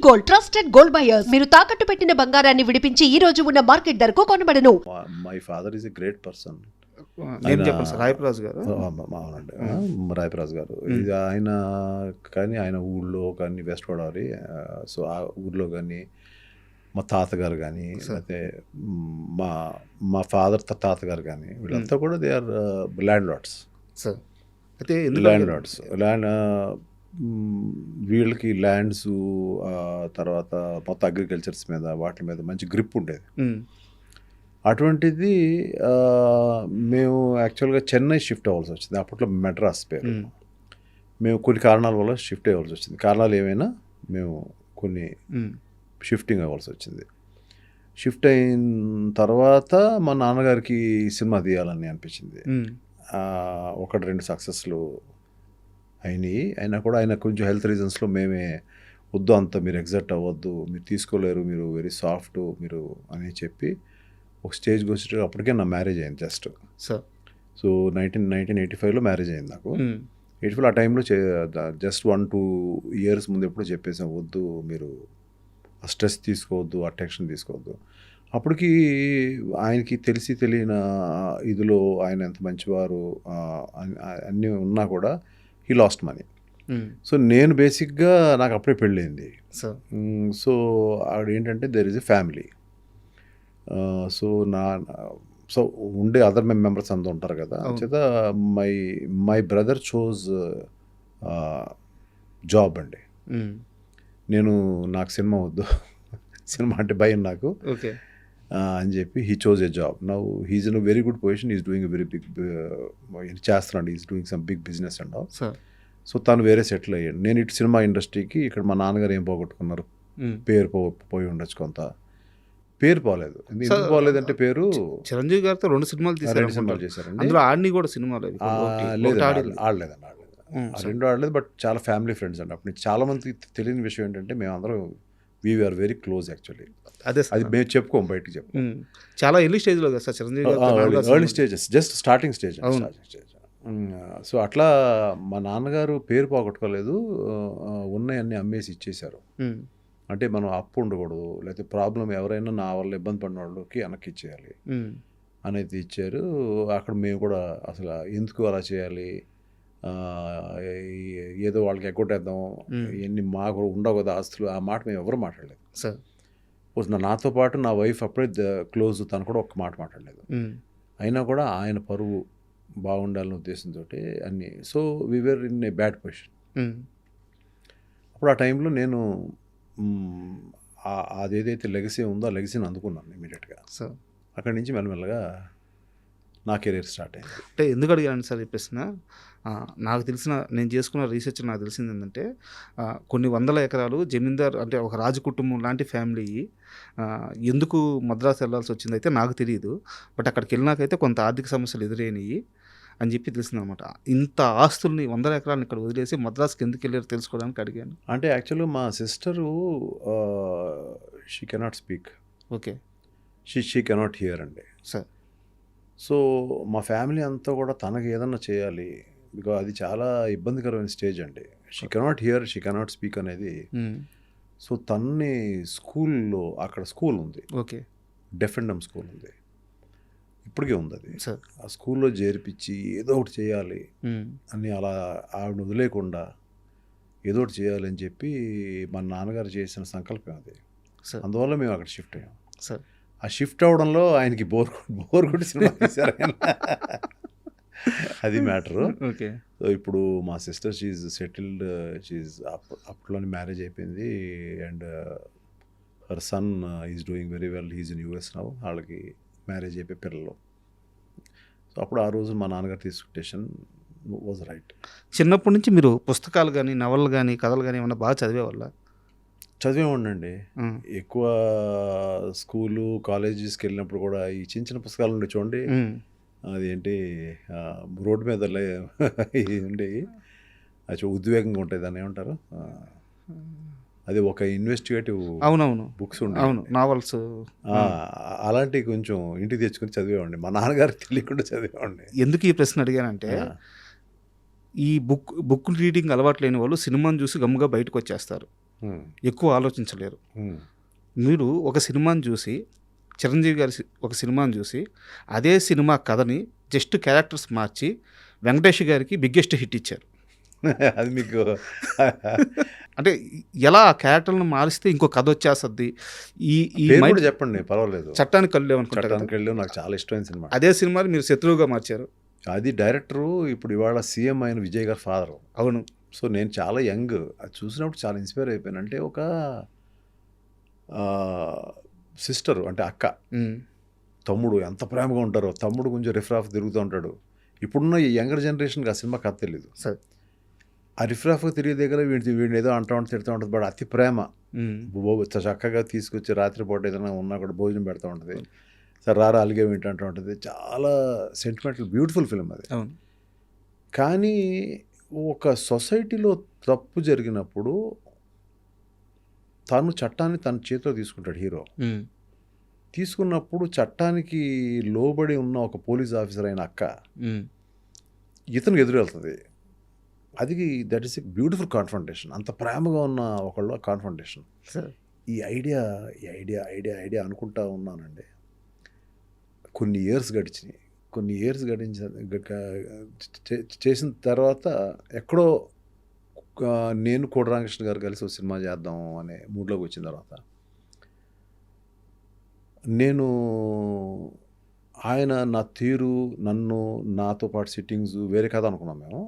Gold, trusted gold buyers. మీరు తాకట్టు పెట్టిన బంగారాన్ని విడిపించి ఈ రోజు ఉన్న మార్కెట్ ధరకు కొనబడను. My father is a great person. నేను చెప్పండి సార్, రాయప్రాజు గారు. అవునండి, రాయప్రాజు గారు. ఇది ఆయన కానీ ఆయన ఊళ్ళో కానీ వెస్ట్ గోదావరి, సో ఆ ఊళ్ళో కానీ మా తాతగారు కానీ లేకపోతే మా ఫాదర్ తాతగారు కానీ వీళ్ళంతా కూడా they are landlords. Sir అయితే ల్యాండ్ లార్డ్స్, వీళ్ళకి ల్యాండ్స్ తర్వాత మొత్తం అగ్రికల్చర్స్ మీద వాటి మీద మంచి గ్రిప్ ఉండేది. అటువంటిది మేము యాక్చువల్గా చెన్నై షిఫ్ట్ అవ్వాల్సి వచ్చింది. అప్పట్లో మెడ్రాస్ పేరు. మేము కొన్ని కారణాల వల్ల షిఫ్ట్ అవ్వాల్సి వచ్చింది. కారణాలు ఏమైనా మేము కొన్ని షిఫ్టింగ్ అవ్వాల్సి వచ్చింది. షిఫ్ట్ అయిన తర్వాత మా నాన్నగారికి సినిమా తీయాలని అనిపించింది. ఒకటి రెండు సక్సెస్లు అయినాయి. అయినా కూడా ఆయన కొంచెం హెల్త్ రీజన్స్లో మేమే వద్దు, అంత మీరు ఎగ్జాక్ట్ అవ్వద్దు, మీరు తీసుకోలేరు, మీరు వెరీ సాఫ్ట్ మీరు అని చెప్పి ఒక స్టేజ్కి వచ్చేటప్పుడు అప్పటికే నా మ్యారేజ్ అయింది జస్ట్. సో 1985లో మ్యారేజ్ అయింది నాకు. 85 ఆ టైంలో జస్ట్ 1-2 ఇయర్స్ ముందు ఎప్పుడు చెప్పేసాం, వద్దు మీరు ఆ స్ట్రెస్ తీసుకోవద్దు, ఆ టెన్షన్ తీసుకోవద్దు. అప్పటికి ఆయనకి తెలియని ఇదిలో ఆయన ఎంత మంచివారు అన్నీ ఉన్నా కూడా హీ లాస్ట్ మనీ. సో నేను బేసిక్గా నాకు అప్పుడే పెళ్ళయింది. సో ఆవిడ ఏంటంటే there is a family. So ఉండే అదర్ మెంబర్స్ అంతా ఉంటారు కదా. చేత మై బ్రదర్ చోజ్ జాబ్ అండి. నాకు సినిమా వద్దు, సినిమా అంటే భయం నాకు అని చెప్పి he chose a job. Now he's in a very good position, is doing a very big చేస్తున్నాడు, is doing some big business and all. So తను వేరే సెటిల్ అయ్యాడు. నేను ఇటు సినిమా ఇండస్ట్రీకి, ఇక్కడ మా నాన్నగారు ఏం పోగొట్టుకున్నారు, పేరు పోయి ఉండొచ్చు, కొంత పేరు పోలేదు. ఎందుకు పోలేదంటే పేరు చిరంజీవి గారితో 2 సినిమాలు చేశారండి. అందులో ఆడిని కూడా సినిమాలు ఆడలేదండి. ఆ 2 ఆడలేదు. బట్ చాలా ఫ్యామిలీ ఫ్రెండ్స్ అండి. అప్పుడు చాలా మందికి తెలియని విషయం ఏంటంటే మేమందరం వీఆర్ వెరీ క్లోజ్ యాక్చువల్లీ. అది మేము చెప్పుకోం, బయటకు చెప్పుకోం. చాలా ఎర్లీ స్టేజ్లో కదా sir Chiranjeevi early stages, just starting stage. So అట్లా మా నాన్నగారు పేరు పోగొట్టుకోలేదు, ఉన్నాయన్నీ అమ్మేసి ఇచ్చేశారు. అంటే మనం అప్పు ఉండకూడదు, లేకపోతే ప్రాబ్లం ఎవరైనా నా వల్ల ఇబ్బంది పడిన వాళ్ళకి వెనక్కి ఇచ్చేయాలి అనేది ఇచ్చారు. అక్కడ మేము కూడా అసలు ఎందుకు అలా చేయాలి, ఏదో వాళ్ళకి ఎగ్గొట్టేద్దాం, ఇవన్నీ మాకు ఉండవు కదా ఆస్తులు, ఆ మాట మేము ఎవరు మాట్లాడలేదు సార్. నాతో పాటు నా వైఫ్ అప్పుడే క్లోజ్, తను కూడా ఒక్క మాట మాట్లాడలేదు. అయినా కూడా ఆయన పరువు బాగుండాలనే ఉద్దేశంతో అన్నీ. So we were in a bad position. అప్పుడు ఆ టైంలో నేను అదేదైతే లెగసీ ఉందో ఆ లెగసీని అందుకున్నాను ఇమీడియట్గా. సో అక్కడి నుంచి మెల్లమెల్లగా నా కెరీర్ స్టార్ట్ అయింది. అంటే ఎందుకు అడిగాను సార్ ఈ ప్రశ్న, నాకు నేను చేసుకున్న రీసెర్చ్ నాకు తెలిసింది ఏంటంటే కొన్ని వందల ఎకరాలు జమీందార్ అంటే ఒక రాజు కుటుంబం లాంటి ఫ్యామిలీ ఎందుకు మద్రాసు వెళ్ళాల్సి వచ్చింది అయితే నాకు తెలియదు. బట్ అక్కడికి వెళ్ళినాకైతే కొంత ఆర్థిక సమస్యలు ఎదురైనవి అని చెప్పి తెలిసింది అనమాట. ఇంత ఆస్తుల్ని 100 ఎకరాలను ఇక్కడ వదిలేసి మద్రాసుకి ఎందుకు వెళ్ళారు తెలుసుకోవడానికి అడిగాను. అంటే యాక్చువల్గా మా sister she cannot speak, okay, she cannot here అండి సార్. సో మా ఫ్యామిలీ అంతా కూడా తనకి ఏదన్నా చేయాలి, బికాజ్ అది చాలా ఇబ్బందికరమైన స్టేజ్ అండి. She cannot hear, she cannot speak అనేది. సో తనని స్కూల్లో, అక్కడ స్కూల్ ఉంది, okay, deaf and dumb school ఉంది, ఇప్పటికే ఉంది అది. ఆ స్కూల్లో చేర్పించి ఏదో ఒకటి చేయాలి అని అలా ఆవిడ వదిలేకుండా ఏదో ఒకటి చేయాలి అని చెప్పి మా నాన్నగారు చేసిన సంకల్పం అది. అందువల్ల మేము అక్కడ షిఫ్ట్ అయ్యాం సార్. ఆ షిఫ్ట్ అవడంలో ఆయనకి బోర్ కొట్టి సినిమా తీశారు అది మ్యాటరు. ఓకే. సో ఇప్పుడు మా సిస్టర్ షీఈ్ సెటిల్డ్, షీఈ్ అప్పట్లోనే మ్యారేజ్ అయిపోయింది. And her son is doing very well, he's in US now. వాళ్ళకి మ్యారేజ్ అయిపోయి పిల్లలు. సో అప్పుడు ఆ రోజు మా నాన్నగారు తీసుకున్న డెసిషన్ వాజ్ రైట్. చిన్నప్పటి నుంచి మీరు పుస్తకాలు కానీ, నవలలు కానీ, కథలు కానీ ఏమన్నా బాగా చదివేవాళ్ళ? చదివేవాడినండి. ఎక్కువ స్కూలు కాలేజెస్కి వెళ్ళినప్పుడు కూడా ఈ చిన్న చిన్న పుస్తకాలు ఉండే చూడండి, అదేంటి రోడ్డు మీద ఉండేవి, అది ఉద్వేగంగా ఉంటాయి, దాన్ని ఏమంటారు, అది ఒక ఇన్వెస్టిగేటివ్ అవునవును బుక్స్ ఉండే, అవును, నావల్స్ అలాంటివి కొంచెం ఇంటికి తెచ్చుకొని చదివేవాడిని. మా నాన్నగారికి తెలియకుండా చదివేవాడిని. ఎందుకు ఈ ప్రశ్న అడిగానంటే ఈ బుక్ రీడింగ్ అలవాటు లేని వాళ్ళు సినిమాని చూసి గమ్ముగా బయటకు వచ్చేస్తారు. ఎక్కువ ఆలోచించలేరు. మీరు ఒక సినిమాని చూసి, చిరంజీవి గారి ఒక సినిమాని చూసి అదే సినిమా కథని జస్ట్ క్యారెక్టర్స్ మార్చి వెంకటేష్ గారికి బిగ్గెస్ట్ హిట్ ఇచ్చారు. అది మీకు అంటే ఎలా ఆ క్యారెక్టర్లను మారిస్తే ఇంకో కథ వచ్చేస్తుంది. ఈ ఈ పేరు మైండ్ కూడా చెప్పండి, పర్వాలేదు. చట్టానికి కళ్ళు అనుకుంటారు. చట్టానికి వెళ్ళి నాకు చాలా ఇష్టమైన సినిమా. అదే సినిమాని మీరు శత్రువుగా మార్చారు. అది డైరెక్టరు ఇప్పుడు ఇవాళ సీఎం అయిన విజయ్ గారి ఫాదరు. అవును. సో నేను చాలా యంగ్, అది చూసినప్పుడు చాలా ఇన్స్పైర్ అయిపోయాను. అంటే ఒక సిస్టరు అంటే అక్క, తమ్ముడు ఎంత ప్రేమగా ఉంటారో. తమ్ముడు కొంచెం రిఫ్రాఫ్ తిరుగుతూ ఉంటాడు. ఇప్పుడున్న ఈ యంగర్ జనరేషన్కి ఆ సినిమా కథ తెలీదు. సరే, ఆ రిఫ్రాఫ్ తిరిగే దగ్గర వీడిని ఏదో అంటూ ఉంటుంది, తిడుతూ ఉంటుంది. బట్ అతి ప్రేమ, చక్కగా తీసుకొచ్చి రాత్రిపూట ఏదైనా ఉన్నా కూడా భోజనం పెడతా ఉంటుంది. సరే రారా అలిగే వింటూ ఉంటుంది. చాలా సెంటిమెంటల్ బ్యూటిఫుల్ ఫిల్మ్ అది. అవును. కానీ ఒక సొసైటీలో తప్పు జరిగినప్పుడు తను చట్టాన్ని తన చేతిలో తీసుకుంటాడు హీరో. తీసుకున్నప్పుడు చట్టానికి లోబడి ఉన్న ఒక పోలీస్ ఆఫీసర్ అయిన అక్క ఇతనికి ఎదురు వెళ్తుంది. అది that is a beautiful confrontation. అంత ప్రేమగా ఉన్న ఒకళ్ళు కాన్ఫ్రంటేషన్. ఈ ఐడియా అనుకుంటా ఉన్నానండి. కొన్ని ఇయర్స్ చేసిన తర్వాత ఎక్కడో నేను కోడి రామకృష్ణ గారు కలిసి ఒక సినిమా చేద్దాం అనే మూడ్లోకి వచ్చిన తర్వాత నేను ఆయన నా తీరు, నాతో పాటు సిట్టింగ్స్ వేరే కథ అనుకున్నాం మేము.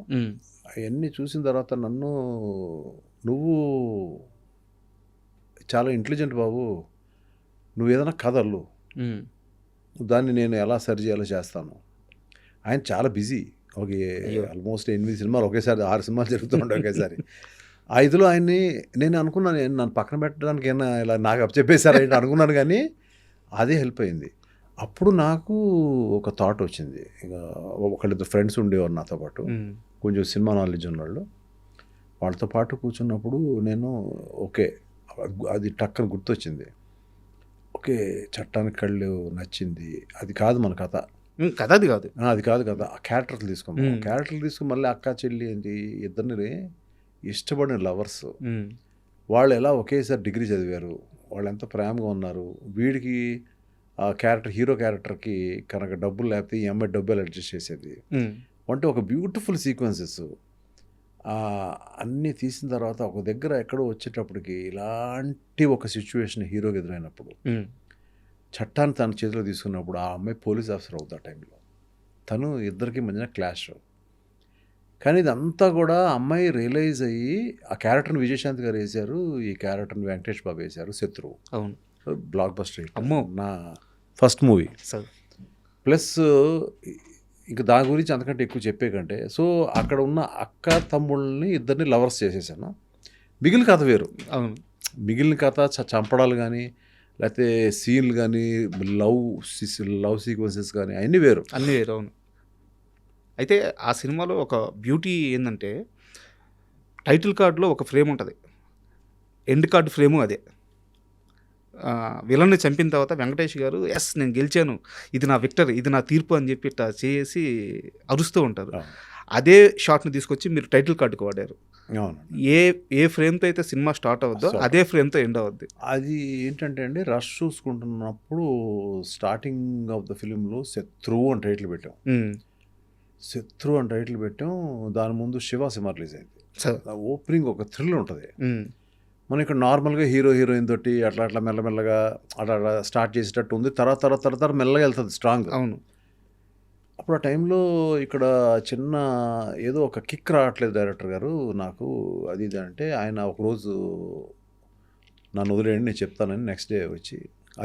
అవన్నీ చూసిన తర్వాత నువ్వు చాలా ఇంటెలిజెంట్ బాబు, నువ్వు ఏదైనా కథ అల్లు, దాన్ని నేను ఎలా సరి చేయాలో చేస్తాను. ఆయన చాలా బిజీ. ఆల్మోస్ట్ 8 సినిమాలు ఒకేసారి, 6 సినిమాలు జరుగుతూ ఉంటాయి ఒకేసారి. ఆ ఇదిలో ఆయన్ని నేను అనుకున్నాను, నన్ను పక్కన పెట్టడానికి ఏమైనా ఇలా నాకు అప్పచెప్పేశారు అనుకున్నాను. కానీ అదే హెల్ప్ అయింది. అప్పుడు నాకు ఒక థాట్ వచ్చింది. ఇక ఒకళ్ళిద్దరు ఫ్రెండ్స్ ఉండేవారు నాతో పాటు, కొంచెం సినిమా నాలెడ్జ్ ఉన్నవాళ్ళు. వాళ్ళతో పాటు కూర్చున్నప్పుడు నేను అది టక్కన గుర్తొచ్చింది. చట్టానికి కళ్ళు నచ్చింది. అది కాదు మన కథ, అది కాదు కదా. ఆ క్యారెక్టర్లు తీసుకుని మళ్ళీ అక్క చెల్లి ఏంటి, ఇద్దరిని ఇష్టపడిన లవర్స్, వాళ్ళు ఎలా ఒకేసారి డిగ్రీ చదివారు, వాళ్ళు ఎంత ప్రేమగా ఉన్నారు. వీడికి ఆ హీరో క్యారెక్టర్కి కనుక డబ్బులు లేకపోతే ఈ అమ్మాయి డబ్బులు అడ్జస్ట్ చేసేది. అంటే ఒక బ్యూటిఫుల్ సీక్వెన్సెస్ అన్నీ తీసిన తర్వాత ఒక దగ్గర ఎక్కడో వచ్చేటప్పటికి ఇలాంటి ఒక సిచ్యువేషన్ హీరోకి ఎదురైనప్పుడు, చట్టాన్ని తన చేతిలో తీసుకున్నప్పుడు ఆ అమ్మాయి పోలీస్ ఆఫీసర్ అవుతుంది. ఆ టైంలో తను ఇద్దరికి మధ్యన క్లాష్. కానీ ఇదంతా కూడా అమ్మాయి రియలైజ్ అయ్యి ఆ క్యారెక్టర్ని విజయశాంతి గారు వేశారు, ఈ క్యారెక్టర్ని వెంకటేష్ బాబు వేశారు. శత్రువు. అవును. Block buster hit. అమ్మో, నా ఫస్ట్ మూవీ. ప్లస్ ఇంకా దాని గురించి అంతకంటే ఎక్కువ చెప్పే కంటే, సో అక్కడ ఉన్న అక్క తమ్ముళ్ళని ఇద్దరిని లవర్స్ చేసేసాను. మిగిలిన కథ వేరు. అవును. మిగిలిన కథ చంపడాలు కానీ, లేకపోతే సీన్లు కానీ, లవ్ సీక్వెన్సెస్ కానీ అన్నీ వేరు. అవును. అయితే ఆ సినిమాలో ఒక బ్యూటీ ఏంటంటే, టైటిల్ కార్డులో ఒక ఫ్రేమ్ ఉంటుంది, ఎండ్ కార్డు ఫ్రేము అదే. విలన్ని చంపిన తర్వాత వెంకటేష్ గారు నేను గెలిచాను, ఇది నా విక్టరీ, ఇది నా తీర్పు అని చెప్పి ఇట్లా చేసి అరుస్తూ ఉంటారు. అదే షాట్ని తీసుకొచ్చి మీరు టైటిల్ కార్డుకి వాడారు. ఏ ఫ్రేమ్తో అయితే సినిమా స్టార్ట్ అవుద్దో అదే ఫ్రేమ్తో ఎండ్ అవుద్ది. అది ఏంటంటే అండి, రష్ చూసుకుంటున్నప్పుడు స్టార్టింగ్ ఆఫ్ ద ఫిలింలో శత్రువు అని టైటిల్ పెట్టాం. దాని ముందు శివ సినిమా రిలీజ్ అయింది. ఓపెనింగ్ ఒక థ్రిల్ ఉంటుంది. మనం ఇక్కడ నార్మల్గా హీరోయిన్ తోటి అట్లా మెల్లమెల్లగా అట్లా స్టార్ట్ చేసేటట్టు ఉంది. తర్వాత మెల్లగా వెళ్తుంది స్ట్రాంగ్. అవును. అప్పుడు ఆ టైంలో ఇక్కడ చిన్న ఏదో ఒక కిక్ రావట్లేదు డైరెక్టర్ గారు నాకు, అది ఇది అంటే ఆయన ఒకరోజు నన్ను వదిలేయండి నేను చెప్తానని నెక్స్ట్ డే వచ్చి